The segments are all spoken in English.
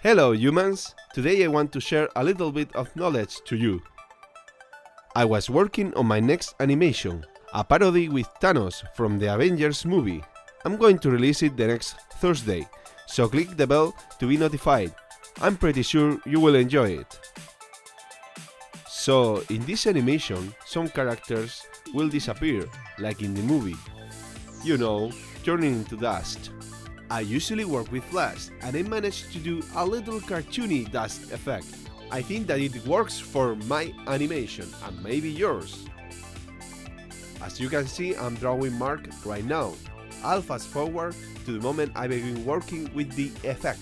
Hello humans! Today I want to share a little bit of knowledge to you. I was working on my next animation, a parody with Thanos from the Avengers movie. I'm going to release it the next Thursday, so click the bell to be notified. I'm pretty sure you will enjoy it. So, in this animation, some characters will disappear, like in the movie. You know, turning into dust. I usually work with Flash, and I managed to do a little cartoony dust effect. I think that it works for my animation, and maybe yours. As you can see, I'm drawing Mark right now. I'll fast forward to the moment I begin working with the effect.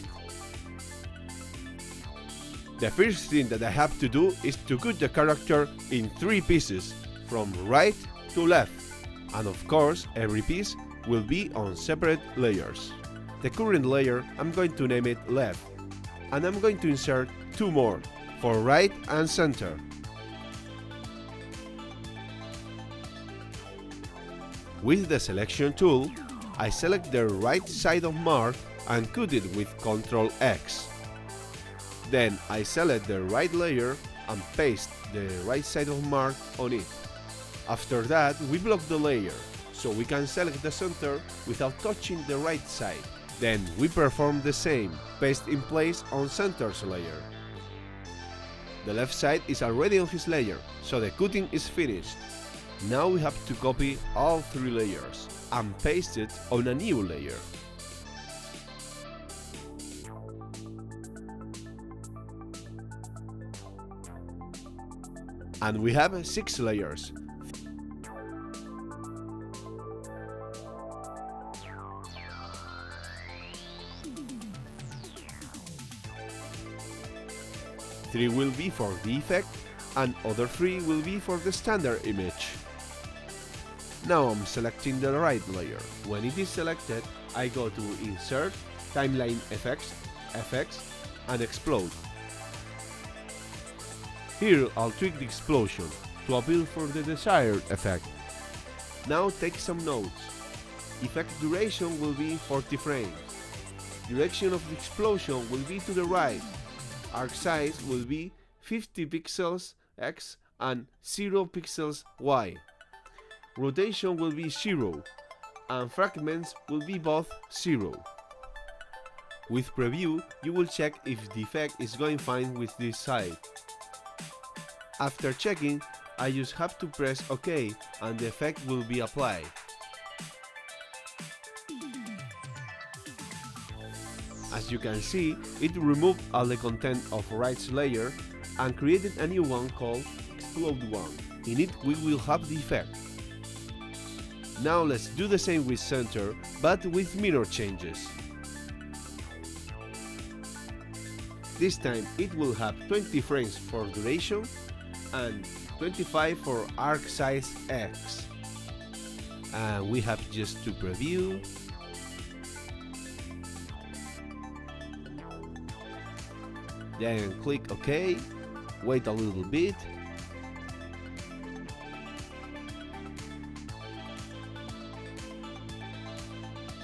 The first thing that I have to do is to cut the character in 3 pieces, from right to left, and of course every piece will be on separate layers. The current layer, I'm going to name it left, and I'm going to insert 2 more, for right and center. With the selection tool, I select the right side of Mark and cut it with Ctrl X. Then I select the right layer and paste the right side of Mark on it. After that, we block the layer, so we can select the center without touching the right side. Then we perform the same, paste in place on center's layer. The left side is already on his layer, so the cutting is finished. Now we have to copy all 3 layers and paste it on a new layer. And we have 6 layers. Three will be for the effect, and other 3 will be for the standard image. Now I'm selecting the right layer. When it is selected, I go to Insert, Timeline Effects, and Explode. Here I'll tweak the explosion to appeal for the desired effect. Now take some notes. Effect duration will be 40 frames. Direction of the explosion will be to the right. Arc size will be 50 pixels X and 0 pixels Y. Rotation will be 0, and fragments will be both 0. With preview, you will check if the effect is going fine with this side. After checking, I just have to press OK and the effect will be applied. As you can see, it removed all the content of right's layer and created a new one called Explode 1. In it we will have the effect. Now let's do the same with center, but with minor changes. This time it will have 20 frames for duration and 25 for arc size X. And we have just to preview. Then click OK, wait a little bit.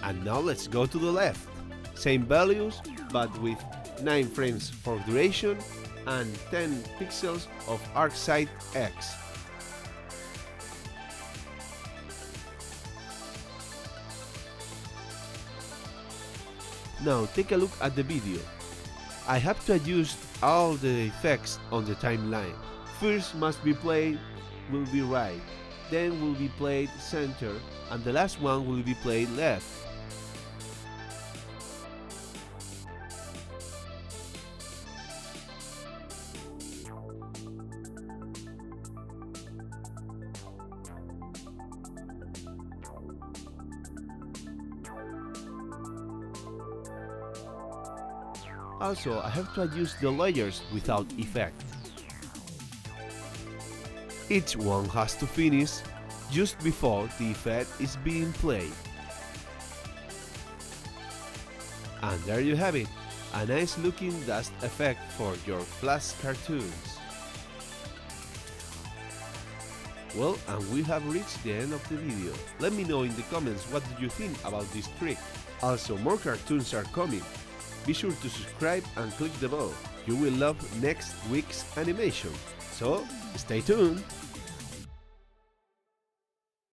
And now let's go to the left. Same values, but with 9 frames for duration and 10 pixels of arc size X. Now take a look at the video. I have to adjust all the effects on the timeline. First must be played will be right, then will be played center, and the last one will be played left. Also, I have to adjust the layers without effect. Each one has to finish just before the effect is being played. And there you have it, a nice looking dust effect for your Flash cartoons. Well, and we have reached the end of the video. Let me know in the comments what do you think about this trick. Also, more cartoons are coming. Be sure to subscribe and click the bell. You will love next week's animation. So, stay tuned!